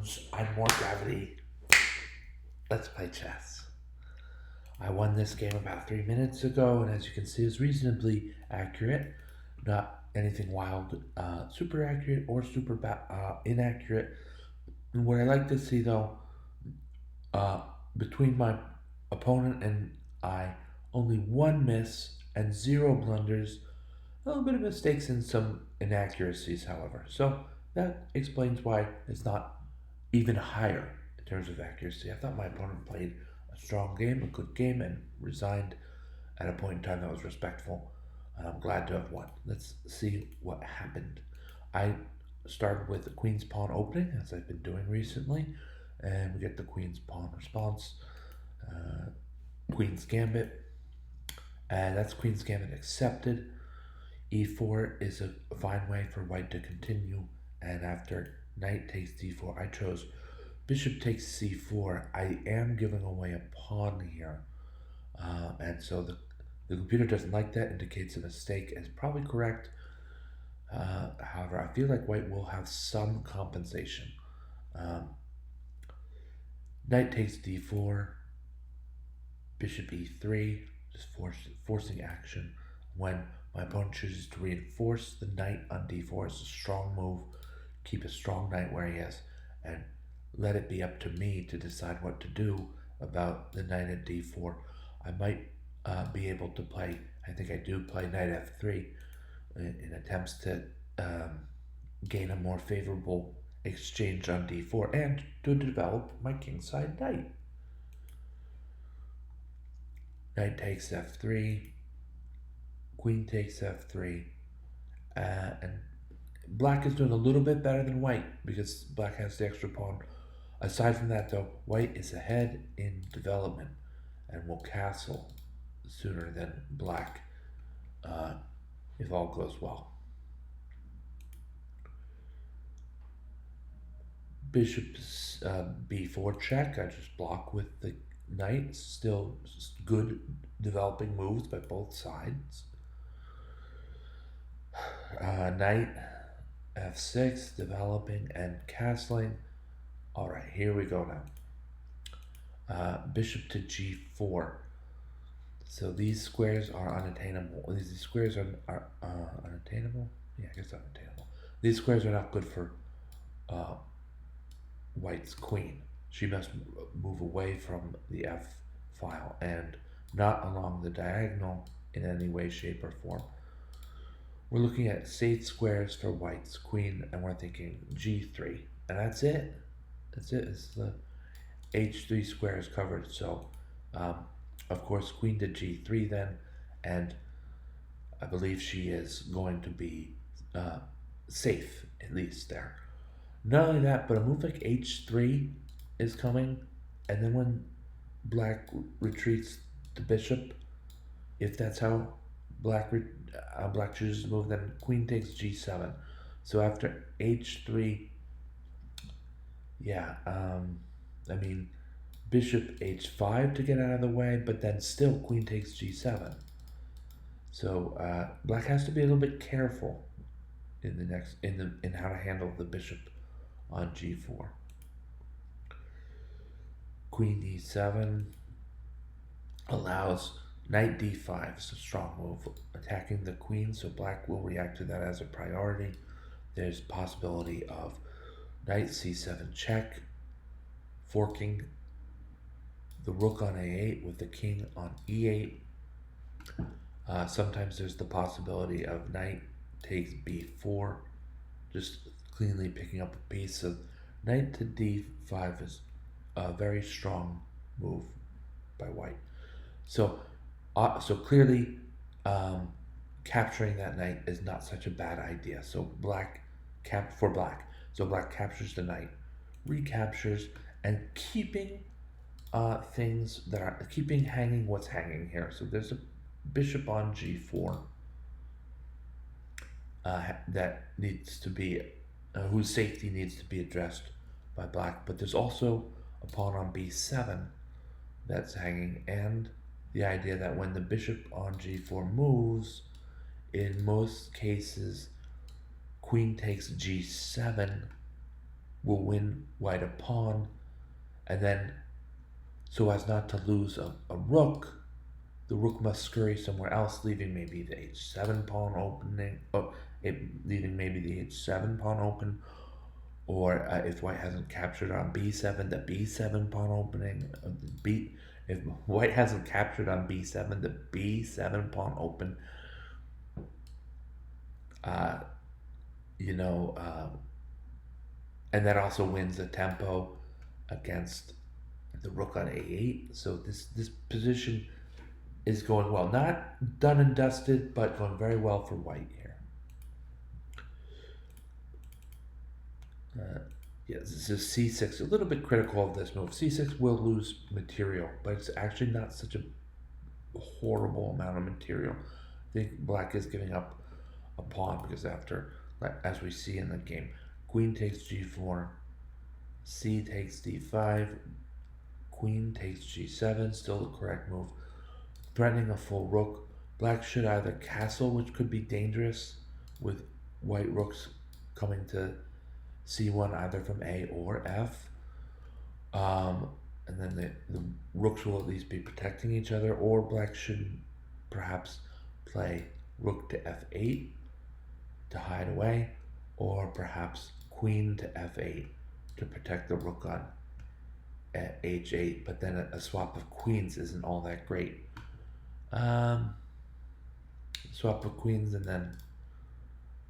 Jones. I'm more gravity. Let's play chess. I won this game about 3 minutes ago, and as you can see, is reasonably accurate. Not anything wild, super accurate or super inaccurate. And what I like to see though, uh, between my opponent and I, only one miss and zero blunders. A little bit of mistakes and some inaccuracies, however. So that explains why it's not even higher in terms of accuracy. I thought my opponent played a strong game, a good game, and resigned at a point in time that was respectful. And I'm glad to have won. Let's see what happened. I started with the Queen's Pawn opening, as I've been doing recently, and we get the Queen's Pawn response. Queen's Gambit, and that's Queen's Gambit accepted. E4 is a fine way for white to continue, and after knight takes d4, I chose bishop takes c4. I am giving away a pawn here, and so the computer doesn't like that, indicates a mistake, and it's probably correct. However, I feel like white will have some compensation. Knight takes d4, bishop e3, just forcing action when my opponent chooses to reinforce the knight on d4 is a strong move. Keep a strong knight where he is, and let it be up to me to decide what to do about the knight at d4. I might be able to play, I think I do play knight f3 in attempts to gain a more favorable exchange on d4 and to develop my kingside knight. Knight takes f3, queen takes f3, and black is doing a little bit better than white because black has the extra pawn. Aside from that, though, white is ahead in development and will castle sooner than black if all goes well. Bishop b4 check. I just block with the knight. Still good developing moves by both sides. Knight f6, developing and castling. All right, here we go now. Bishop to g4. So these squares are unattainable. These squares are unattainable. Yeah, I guess unattainable. These squares are not good for white's queen. She must move away from the f file and not along the diagonal in any way, shape, or form. We're looking at safe squares for white's queen, and we're thinking g3, and that's it. That's it. It's the h3 square is covered. So, of course, queen to g3 then, and I believe she is going to be safe, at least there. Not only that, but a move like h3 is coming, and then when black retreats the bishop, if that's how black chooses to move, then queen takes g7. So after h3, yeah, I mean, bishop h5 to get out of the way, but then still queen takes g7. So black has to be a little bit careful in how to handle the bishop on g4. Queen e7 allows knight d5. It's a strong move, attacking the queen, so black will react to that as a priority. There's possibility of knight c7 check, forking the rook on a8 with the king on e8. Sometimes there's the possibility of knight takes b4, just cleanly picking up a piece. So knight to d5 is a very strong move by white. So clearly, capturing that knight is not such a bad idea. So black captures the knight, recaptures, and keeping things that are hanging what's hanging here. So there's a bishop on g4 that needs to be whose safety needs to be addressed by black. But there's also a pawn on b7 that's hanging, and the idea that when the bishop on g4 moves, in most cases, queen takes g7 will win white a pawn, and then so as not to lose a rook, the rook must scurry somewhere else, leaving maybe the h7 pawn opening, leaving maybe the h7 pawn open, or if white hasn't captured on b7, the b7 pawn opening, if white hasn't captured on b7, the b7 pawn open, and that also wins the tempo against the rook on a8. So this position is going well. Not done and dusted, but going very well for white here. Yes, this is c6. A little bit critical of this move. c6 will lose material, but it's actually not such a horrible amount of material. I think black is giving up a pawn because after, as we see in the game, queen takes g4, c takes d5, queen takes g7, still the correct move, threatening a full rook. Black should either castle, which could be dangerous, with white rooks coming to c1 either from a or f, and then the rooks will at least be protecting each other, or black should perhaps play rook to f8 to hide away, or perhaps queen to f8 to protect the rook on at h8, but then a swap of queens isn't all that great. Swap of queens, and then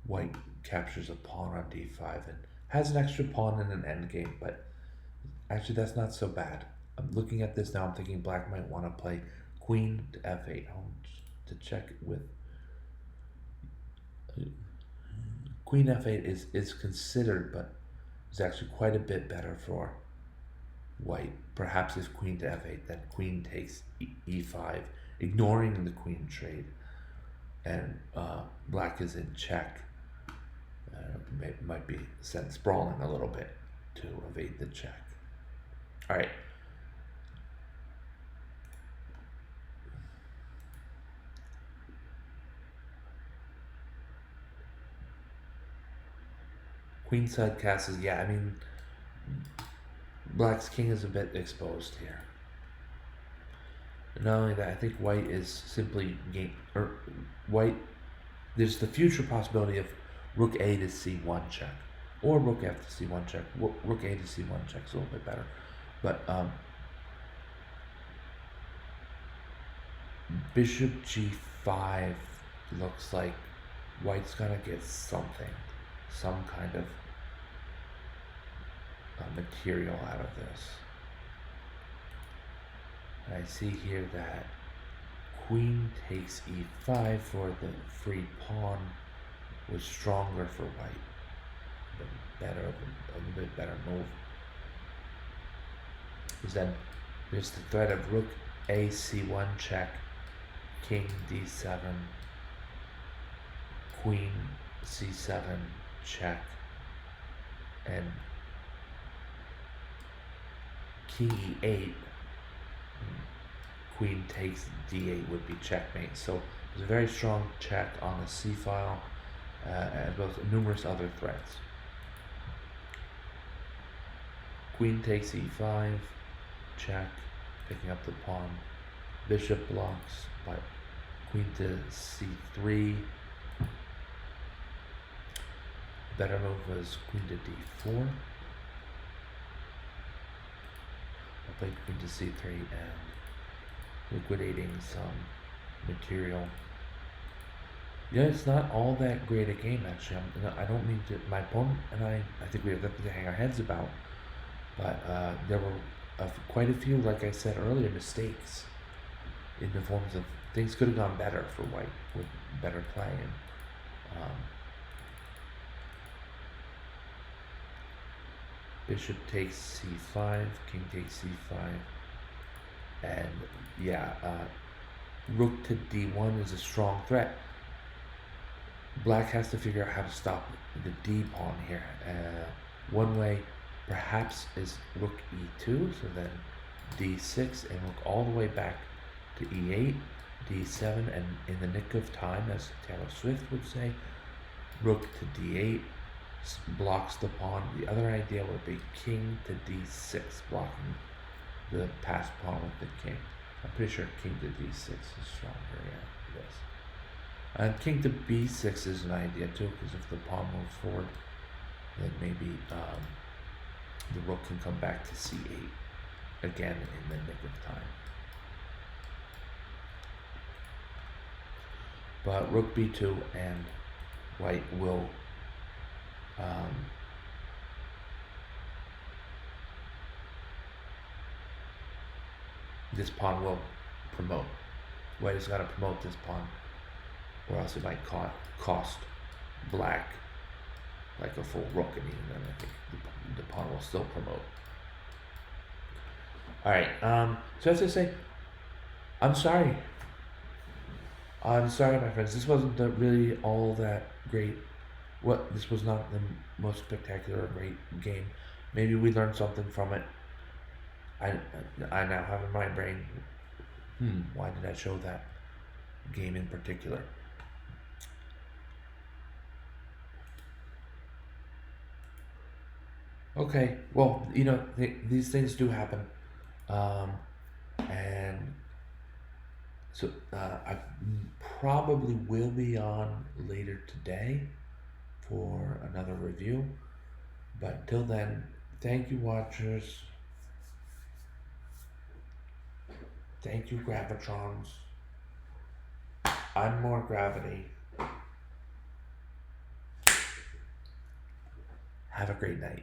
white captures a pawn on d5 and has an extra pawn in an endgame, but actually that's not so bad. I'm looking at this now, I'm thinking black might want to play queen to f8. I'll to check with queen f8 is considered, but is actually quite a bit better for white. Perhaps if queen to f8, then queen takes e5, ignoring the queen trade, and black is in check. Might be sent sprawling a little bit to evade the check. All right. Queenside castles. Yeah, I mean, black's king is a bit exposed here. Not only that, I think white is simply white. There's the future possibility of rook a to c1 check, or rook f to c1 check. Rook a to c1 check is a little bit better, but bishop g5 looks like white's gonna get something, some kind of material out of this. And I see here that queen takes e5 for the free pawn was stronger for white, but better, a little bit better move. Because then there's the threat of rook a c1 check, king d7, queen c7 check, and king e8, queen takes d8 would be checkmate. So there's a very strong check on the c file, as well as numerous other threats. Queen takes e5, check, picking up the pawn. Bishop blocks, but queen to c3. Better move was queen to d4. I played queen to c3 and liquidating some material. Yeah, it's not all that great a game, actually. I don't mean to, my opponent and I think we have nothing to hang our heads about, but there were quite a few, like I said earlier, mistakes in the forms of things could have gone better for white with better play. And bishop takes c5, king takes c5, and yeah, rook to d1 is a strong threat. Black has to figure out how to stop the d pawn here. One way perhaps is rook e2, so then d6 and rook all the way back to e8, d7, and in the nick of time, as Taylor Swift would say, rook to d8, blocks the pawn. The other idea would be king to d6, blocking the passed pawn with the king. I'm pretty sure king to d6 is stronger, yeah, it is. And king to b6 is an idea too, because if the pawn moves forward, then maybe the rook can come back to c8 again in the nick of time. But rook b2 and white will this pawn will promote. White has got to promote this pawn, or else it might cost black like a full rook, and even then I think the pawn will still promote. Alright, so as I say, I'm sorry, my friends. This wasn't really all that great. This was not the most spectacular or great game. Maybe we learned something from it. I now have in my brain, why did I show that game in particular? Okay, well, these things do happen. And so I probably will be on later today for another review. But till then, thank you, watchers. Thank you, Gravitrons. I'm more gravity. Have a great night.